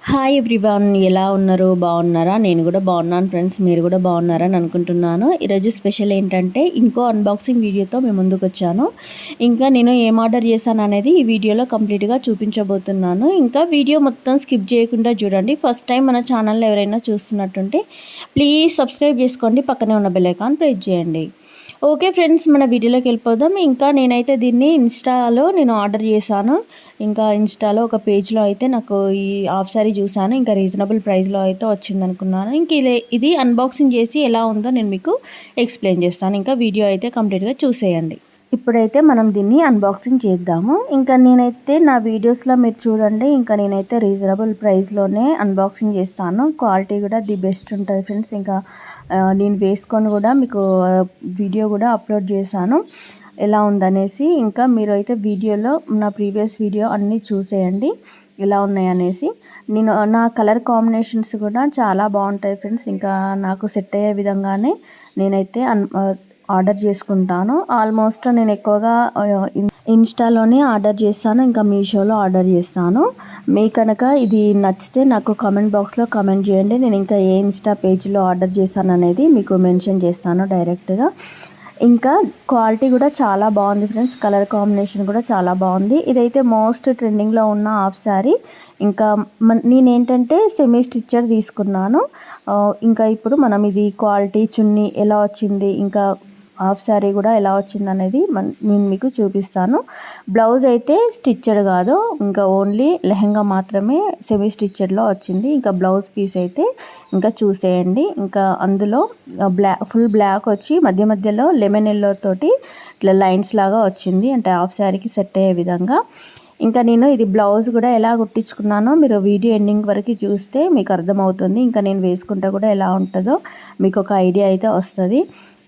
Hi everyone, ఎలా ఉన్నారు? బాగున్నారా? నేను కూడా బాగున్నాను ఫ్రెండ్స్. మీరు కూడా బాగున్నారని అనుకుంటున్నాను. ఈరోజు స్పెషల్ ఏంటంటే ఇంకో అన్బాక్సింగ్ వీడియోతో మేము ముందుకు వచ్చాను. ఇంకా నేను ఏం ఆర్డర్ చేశాను అనేది ఈ వీడియోలో కంప్లీట్గా చూపించబోతున్నాను. ఇంకా వీడియో మొత్తం స్కిప్ చేయకుండా చూడండి. ఫస్ట్ టైం మన ఛానల్లో ఎవరైనా చూస్తున్నట్టుంటే ప్లీజ్ సబ్స్క్రైబ్ చేసుకోండి. పక్కనే ఉన్న బెల్ ఐకాన్ ప్రెస్ చేయండి. ఓకే ఫ్రెండ్స్, మన వీడియోలోకి వెళ్ళిపోదాం. ఇంకా నేనైతే దీన్ని ఇన్స్టాలో ఆర్డర్ చేశాను. ఇంకా ఇన్స్టాలో ఒక పేజ్లో అయితే నాకు ఈ హాఫ్ సారీ చూశాను. ఇంకా రీజనబుల్ ప్రైస్లో అయితే వచ్చిందనుకున్నాను. ఇంక ఇది అన్బాక్సింగ్ చేసి ఎలా ఉందో నేను మీకు ఎక్స్ప్లెయిన్ చేస్తాను. ఇంకా వీడియో అయితే కంప్లీట్గా చూసేయండి. ఇప్పుడైతే మనం దీన్ని అన్బాక్సింగ్ చేద్దాము. ఇంకా నేనైతే నా వీడియోస్లో మీరు చూడండి, ఇంకా నేనైతే రీజనబుల్ ప్రైస్లోనే అన్బాక్సింగ్ చేస్తాను. క్వాలిటీ కూడా ది బెస్ట్ ఉంటుంది ఫ్రెండ్స్. ఇంకా నేను వేసుకొని కూడా మీకు వీడియో కూడా అప్లోడ్ చేశాను ఎలా ఉందనేసి. ఇంకా మీరు అయితే వీడియోలో నా ప్రీవియస్ వీడియో అన్నీ చూసేయండి ఎలా ఉన్నాయనేసి. నా కలర్ కాంబినేషన్స్ కూడా చాలా బాగుంటాయి ఫ్రెండ్స్. ఇంకా నాకు సెట్ అయ్యే విధంగానే నేనైతే ఆర్డర్ చేసుకుంటాను. ఆల్మోస్ట్ నేను ఎక్కువగా ఇన్స్టాలోనే ఆర్డర్ చేస్తాను, ఇంకా మీషోలో ఆర్డర్ చేస్తాను. మీ కనుక ఇది నచ్చితే నాకు కామెంట్ బాక్స్లో కామెంట్ చేయండి. నేను ఇంకా ఏ ఇన్స్టా పేజ్లో ఆర్డర్ చేశాను అనేది మీకు మెన్షన్ చేస్తాను డైరెక్ట్గా. ఇంకా క్వాలిటీ కూడా చాలా బాగుంది ఫ్రెండ్స్. కలర్ కాంబినేషన్ కూడా చాలా బాగుంది. ఇదైతే మోస్ట్ ట్రెండింగ్లో ఉన్న హాఫ్ శారీ. ఇంకా నేనేంటంటే సెమీ స్టిచ్చర్ తీసుకున్నాను. ఇంకా ఇప్పుడు మనం ఇది క్వాలిటీ, చున్నీ ఎలా వచ్చింది, ఇంకా హాఫ్ శారీ కూడా ఎలా వచ్చింది అనేది నేను మీకు చూపిస్తాను. బ్లౌజ్ అయితే స్టిచ్చెడ్ కాదు, ఇంకా ఓన్లీ లెహంగా మాత్రమే సెమీ స్టిచ్చెడ్లో వచ్చింది. ఇంకా బ్లౌజ్ పీస్ అయితే ఇంకా చూసేయండి. ఇంకా అందులో ఫుల్ బ్లాక్ వచ్చి మధ్య మధ్యలో లెమన్ ఎల్లో తోటి ఇట్లా లైన్స్ లాగా వచ్చింది, అంటే హాఫ్ శారీకి సెట్ అయ్యే విధంగా. ఇంకా నేను ఇది బ్లౌజ్ కూడా ఎలా కుట్టించుకున్నానో మీరు వీడియో ఎండింగ్ వరకు చూస్తే మీకు అర్థమవుతుంది. ఇంకా నేను వేసుకుంటే కూడా ఎలా ఉంటుందో మీకు ఒక ఐడియా అయితే వస్తుంది.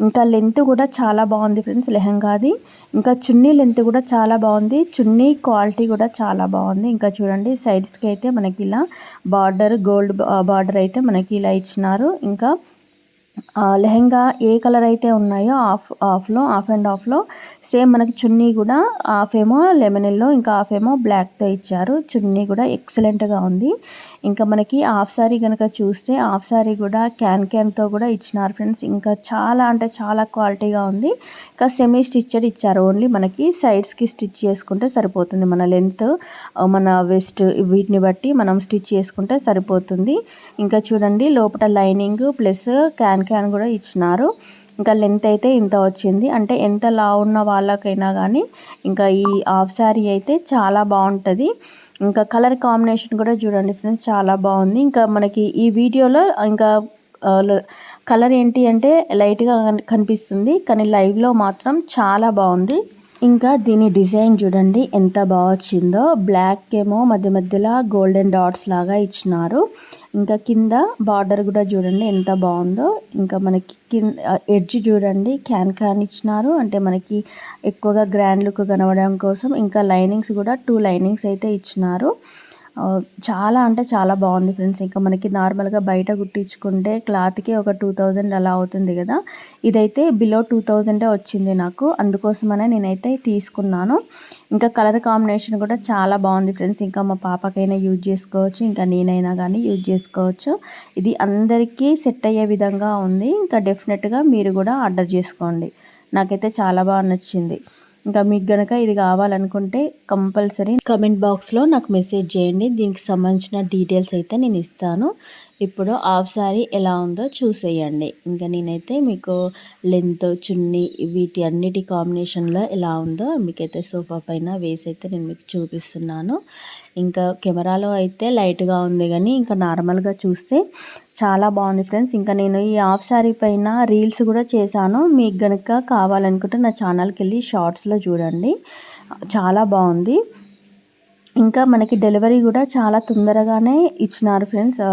ఇంకా లెంత్ కూడా చాలా బాగుంది ఫ్రెండ్స్ లెహంగాది. ఇంకా చున్నీ లెంత్ కూడా చాలా బాగుంది. చున్నీ క్వాలిటీ కూడా చాలా బాగుంది. ఇంకా చూడండి, సైడ్స్కి అయితే మనకి ఇలా గోల్డ్ బార్డర్ అయితే మనకి ఇలా ఇచ్చినారు. ఇంకా లెహంగా ఏ కలర్ అయితే ఉన్నాయో హాఫ్ అండ్ హాఫ్లో సేమ్ మనకి చున్నీ కూడా హాఫ్ ఏమో లెమన్ ఎల్లో, ఇంకా హాఫ్ ఏమో బ్లాక్తో ఇచ్చారు. చున్నీ కూడా ఎక్సలెంట్గా ఉంది. ఇంకా మనకి హాఫ్ సారీ కనుక చూస్తే హాఫ్ సారీ కూడా క్యాన్తో కూడా ఇచ్చినారు ఫ్రెండ్స్. ఇంకా చాలా అంటే చాలా క్వాలిటీగా ఉంది. ఇంకా సెమీ స్టిచ్చెడ్ ఇచ్చారు. ఓన్లీ మనకి సైడ్స్కి స్టిచ్ చేసుకుంటే సరిపోతుంది. మన లెంత్, మన వెస్ట్ వీటిని బట్టి మనం స్టిచ్ చేసుకుంటే సరిపోతుంది. ఇంకా చూడండి, లోపల లైనింగ్ ప్లస్ క్యాన్ కూడా ఇచ్చినారు. ఇంకా లెంత్ అయితే ఇంత వచ్చింది. అంటే ఎంత లావు ఉన్న వాళ్ళకైనా కానీ ఇంకా ఈ హాఫ్ శారీ అయితే చాలా బాగుంటుంది. ఇంకా కలర్ కాంబినేషన్ కూడా చూడండి ఫ్రెండ్స్, చాలా బాగుంది. ఇంకా మనకి ఈ వీడియోలో ఇంకా కలర్ ఏంటి అంటే లైట్గా కనిపిస్తుంది, కానీ లైవ్లో మాత్రం చాలా బాగుంది. ఇంకా దీని డిజైన్ చూడండి ఎంత బాగా వచ్చిందో. బ్లాక్ ఏమో మధ్య మధ్యలో గోల్డెన్ డాట్స్ లాగా ఇచ్చినారు. ఇంకా కింద బార్డర్ కూడా చూడండి ఎంత బాగుందో. ఇంకా మనకి ఎడ్జ్ చూడండి క్యాన్ ఇచ్చినారు, అంటే మనకి ఎక్కువగా గ్రాండ్ లుక్ కనబడడం కోసం. ఇంకా లైనింగ్స్ కూడా 2 లైనింగ్స్ అయితే ఇచ్చినారు. చాలా అంటే చాలా బాగుంది ఫ్రెండ్స్. ఇంకా మనకి నార్మల్గా బయట కుట్టించుకుంటే క్లాత్కి ఒక 2000 అలా అవుతుంది కదా, ఇదైతే బిలో 2000 వచ్చింది నాకు. అందుకోసమనే నేనైతే తీసుకున్నాను. ఇంకా కలర్ కాంబినేషన్ కూడా చాలా బాగుంది ఫ్రెండ్స్. ఇంకా మా పాపకైనా యూజ్ చేసుకోవచ్చు, ఇంకా నేనైనా కానీ యూజ్ చేసుకోవచ్చు. ఇది అందరికీ సెట్ అయ్యే విధంగా ఉంది. ఇంకా డెఫినెట్గా మీరు కూడా ఆర్డర్ చేసుకోండి. నాకైతే చాలా బాగా నచ్చింది. ఇంకా మీకు గనక ఇది కావాలనుకుంటే కంపల్సరీ కమెంట్ బాక్స్లో నాకు మెసేజ్ చేయండి. దీనికి సంబంధించిన డీటెయిల్స్ అయితే నేను ఇస్తాను. ఇప్పుడు హాఫ్ శారీ ఎలా ఉందో చూసేయండి. ఇంకా నేనైతే మీకు లెంత్, చున్నీ వీటి అన్నిటి కాంబినేషన్లో ఎలా ఉందో మీకైతే సోఫా పైన వేసి అయితే నేను మీకు చూపిస్తున్నాను. ఇంకా కెమెరాలో అయితే లైట్గా ఉంది, కానీ ఇంకా నార్మల్గా చూస్తే చాలా బాగుంది ఫ్రెండ్స్. ఇంకా నేను ఈ హాఫ్ శారీ పైన రీల్స్ కూడా చేశాను. మీకు కనుక కావాలనుకుంటే నా ఛానల్కి వెళ్ళి షార్ట్స్లో చూడండి, చాలా బాగుంది. ఇంకా మనకి డెలివరీ కూడా చాలా తొందరగానే ఇచ్చినారు ఫ్రెండ్స్.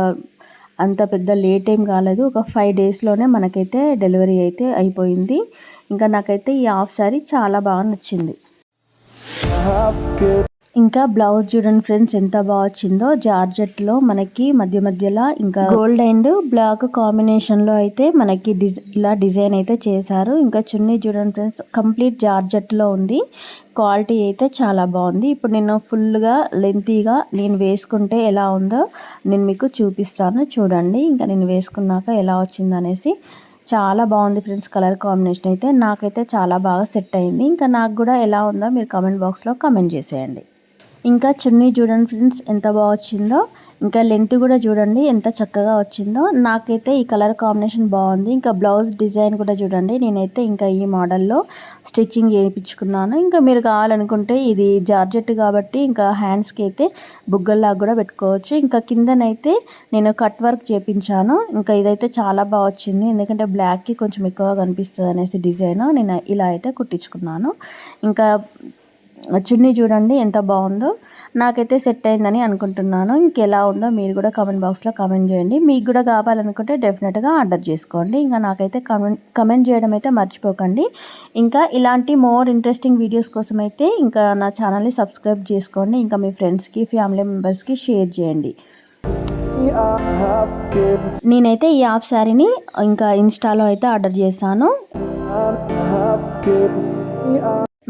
అంత పెద్ద లేట్ ఏం కాలేదు. ఒక 5 డేస్లోనే మనకైతే డెలివరీ అయితే అయిపోయింది. ఇంకా నాకైతే ఈ హాఫ్ శారీ చాలా బాగా నచ్చింది. ఇంకా బ్లౌజ్ చూడండి ఫ్రెండ్స్ ఎంత బాగా వచ్చిందో. జార్జెట్లో మనకి మధ్య మధ్యలో ఇంకా గోల్డ్ అండ్ బ్లాక్ కాంబినేషన్లో అయితే మనకి ఇలా డిజైన్ అయితే చేశారు. ఇంకా చున్నీ చూడండి ఫ్రెండ్స్ కంప్లీట్ జార్జెట్లో ఉంది. క్వాలిటీ అయితే చాలా బాగుంది. ఇప్పుడు నేను ఫుల్గా లెంతీగా నేను వేసుకుంటే ఎలా ఉందో నేను మీకు చూపిస్తాను చూడండి. ఇంకా నేను వేసుకున్నాక ఎలా వచ్చింది అనేసి. చాలా బాగుంది ఫ్రెండ్స్. కలర్ కాంబినేషన్ అయితే నాకైతే చాలా బాగా సెట్ అయింది. ఇంకా నాకు కూడా ఎలా ఉందో మీరు కామెంట్ బాక్స్లో కామెంట్ చేసేయండి. ఇంకా చున్నీ చూడండి ఫ్రెండ్స్ ఎంత బాగా వచ్చిందో. ఇంకా లెంత్ కూడా చూడండి ఎంత చక్కగా వచ్చిందో. నాకైతే ఈ కలర్ కాంబినేషన్ బాగుంది. ఇంకా బ్లౌజ్ డిజైన్ కూడా చూడండి. నేనైతే ఇంకా ఈ మోడల్లో స్టిచ్చింగ్ చేయించుకున్నాను. ఇంకా మీరు కావాలనుకుంటే ఇది జార్జెట్ కాబట్టి ఇంకా హ్యాండ్స్కి అయితే బుగ్గల్లాగా కూడా పెట్టుకోవచ్చు. ఇంకా కిందనైతే నేను కట్ వర్క్ చేయించాను. ఇంకా ఇదైతే చాలా బాగా వచ్చింది. ఎందుకంటే బ్లాక్కి కొంచెం ఎక్కువగా కనిపిస్తుంది అనేసి డిజైన్ నేను ఇలా అయితే కుట్టించుకున్నాను. ఇంకా చున్నీ చూడండి ఎంత బాగుందో. నాకైతే సెట్ అయిందని అనుకుంటున్నాను. ఇంకెలా ఉందో మీరు కూడా కామెంట్ బాక్స్లో కామెంట్ చేయండి. మీకు కూడా కావాలనుకుంటే డెఫినెట్గా ఆర్డర్ చేసుకోండి. ఇంకా నాకైతే కమెంట్ చేయడం అయితే మర్చిపోకండి. ఇంకా ఇలాంటి మోర్ ఇంట్రెస్టింగ్ వీడియోస్ కోసం అయితే ఇంకా నా ఛానల్ని సబ్స్క్రైబ్ చేసుకోండి. ఇంకా మీ ఫ్రెండ్స్కి ఫ్యామిలీ మెంబర్స్కి షేర్ చేయండి. నేనైతే ఈ హాఫ్ శారీని ఇంకా ఇన్స్టాలో అయితే ఆర్డర్ చేశాను.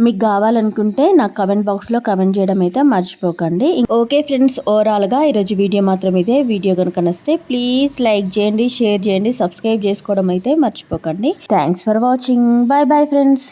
మీకు కావాలనుకుంటే నాకు కమెంట్ బాక్స్లో కమెంట్ చేయడం అయితే మర్చిపోకండి. ఓకే ఫ్రెండ్స్, ఓవరాల్గా ఈరోజు వీడియో మాత్రం ఇదే. వీడియో కనుక నచ్చితే ప్లీజ్ లైక్ చేయండి, షేర్ చేయండి, సబ్స్క్రైబ్ చేసుకోవడం అయితే మర్చిపోకండి. Thanks for watching. Bye bye friends.